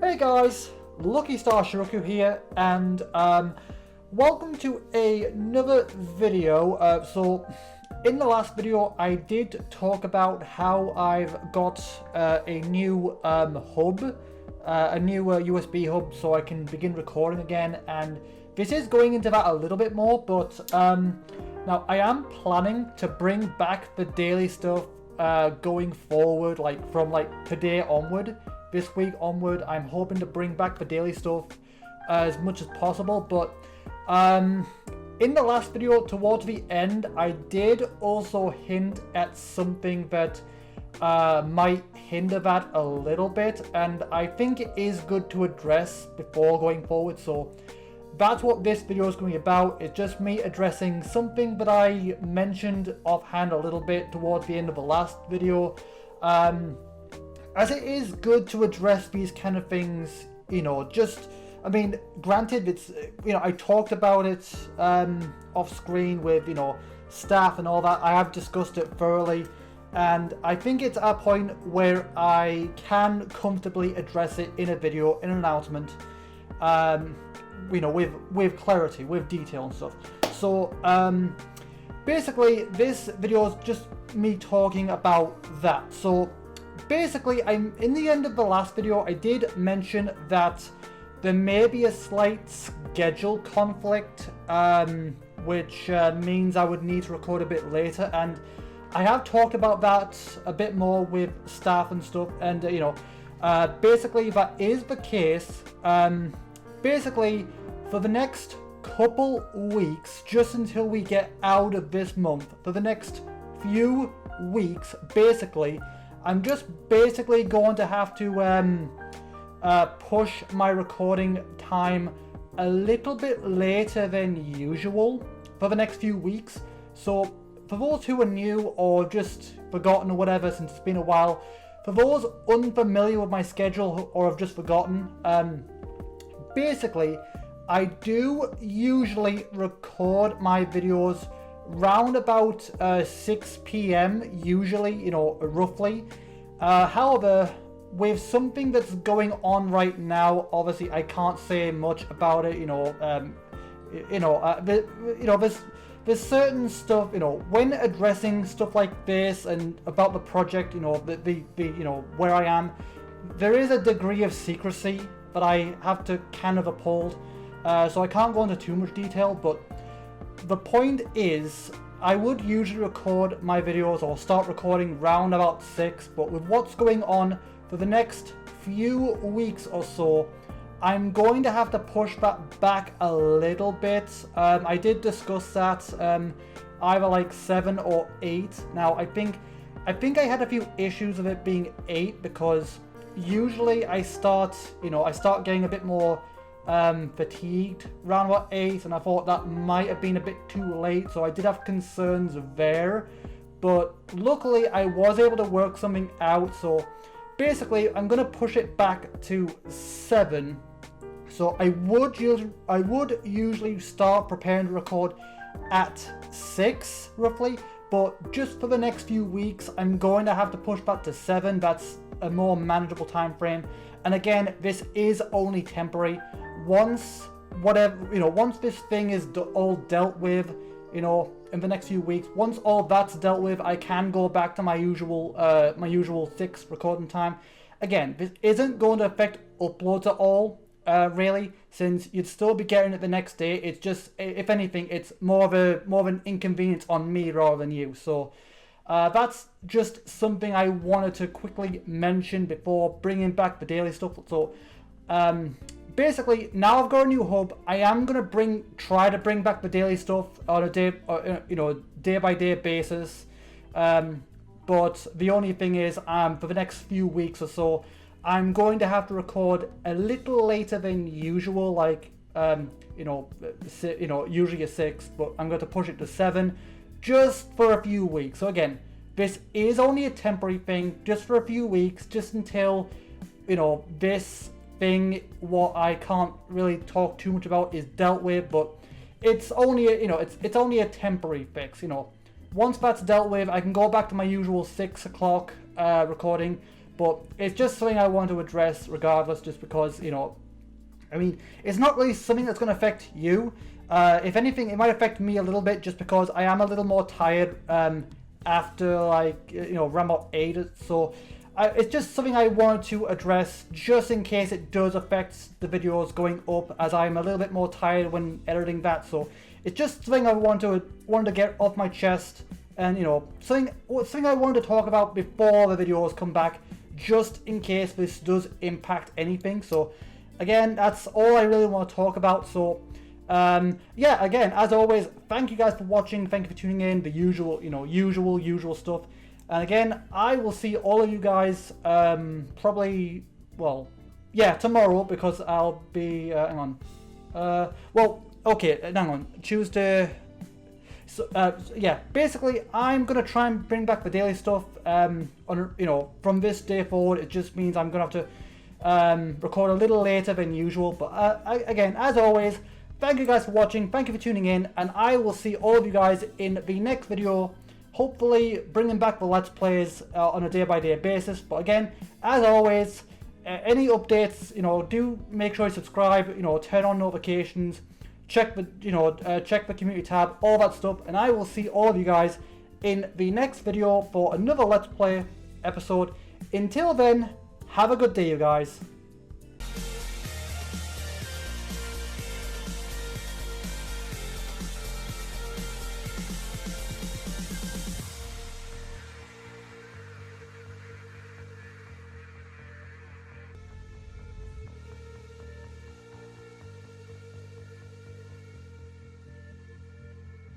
Hey guys, Lucky Star Shi-Roku here, and welcome to another video. So in the last video I did talk about how I've got a new hub, a new USB hub, so I can begin recording again, and this is going into that a little bit more, but now I am planning to bring back the daily stuff going forward, like from today onward. This week onward, I'm hoping to bring back the daily stuff as much as possible, but in the last video, towards the end, I did also hint at something that might hinder that a little bit, and I think it is good to address before going forward, so that's what this video is going to be about. It's just me addressing something that I mentioned offhand a little bit towards the end of the last video. As it is good to address these kind of things, you know, just, I mean, granted, it's, you know, I talked about it off screen with, you know, staff and all that. I have discussed it thoroughly, and I think it's at a point where I can comfortably address it in a video, in an announcement, you know, with clarity, with detail and stuff. So, basically, this video is just me talking about that. So, basically, in the end of the last video, I did mention that there may be a slight schedule conflict, which means I would need to record a bit later, and I have talked about that a bit more with staff and stuff, and you know, basically that is the case. Basically, for the next couple weeks, just until we get out of this month, for the next few weeks, basically, I'm just basically going to have to push my recording time a little bit later than usual for the next few weeks. So for those who are new or just forgotten or whatever, since it's been a while, for those unfamiliar with my schedule or have just forgotten, basically I do usually record my videos round about 6 p.m. usually, you know, roughly. However, with something that's going on right now, obviously I can't say much about it. There's certain stuff, you know, when addressing stuff like this and about the project, you know, the you know, where I am, there is a degree of secrecy that I have to kind of uphold. So I can't go into too much detail, but the point is, I would usually record my videos or start recording round about 6, but with what's going on for the next few weeks or so, I'm going to have to push that back a little bit. I did discuss that, either like 7 or 8. Now I think I had a few issues with it being 8, because usually I start getting a bit more fatigued around about 8, and I thought that might have been a bit too late, so I did have concerns there, but luckily I was able to work something out. So basically I'm going to push it back to 7. So I would usually start preparing to record at 6 roughly, but just for the next few weeks I'm going to have to push back to 7. That's a more manageable time frame, and again, this is only temporary. Once this thing is all dealt with, you know, in the next few weeks, once all that's dealt with, I can go back to my usual 6 recording time. Again, this isn't going to affect uploads at all, really, since you'd still be getting it the next day. It's just, if anything, it's more of an inconvenience on me rather than you. So that's just something I wanted to quickly mention before bringing back the daily stuff. So basically, now I've got a new hub, I am gonna try to bring back the daily stuff on a day by day basis. But the only thing is, for the next few weeks or so, I'm going to have to record a little later than usual, like usually a 6, but I'm going to push it to 7 just for a few weeks. So again, this is only a temporary thing, just for a few weeks, just until, you know, this thing, what I can't really talk too much about, is dealt with. But it's only it's only a temporary fix. You know, once that's dealt with, I can go back to my usual 6 o'clock recording. but it's just something I want to address regardless, just because, you know, I mean, it's not really something that's going to affect you. If anything, it might affect me a little bit, just because I am a little more tired after, like, you know, Rambo 8. So it's just something I wanted to address, just in case it does affect the videos going up, as I'm a little bit more tired when editing that. So it's just something I wanted to get off my chest, and, you know, something I wanted to talk about before the videos come back, just in case this does impact anything. So again, that's all I really want to talk about. So yeah, again, as always, thank you guys for watching, thank you for tuning in, the usual, you know, usual stuff. And again, I will see all of you guys probably, well, yeah, tomorrow, because I'll be hang on, well, okay, hang on, Tuesday. So yeah, basically I'm gonna try and bring back the daily stuff on, you know, from this day forward. It just means I'm gonna have to record a little later than usual. But again, as always, thank you guys for watching, thank you for tuning in, and I will see all of you guys in the next video, hopefully bringing back the Let's Plays on a day-by-day basis. But again, as always, any updates, you know, do make sure you subscribe, you know, turn on notifications, check the, you know, check the community tab, all that stuff, and I will see all of you guys in the next video for another Let's Play episode. Until then, have a good day, you guys.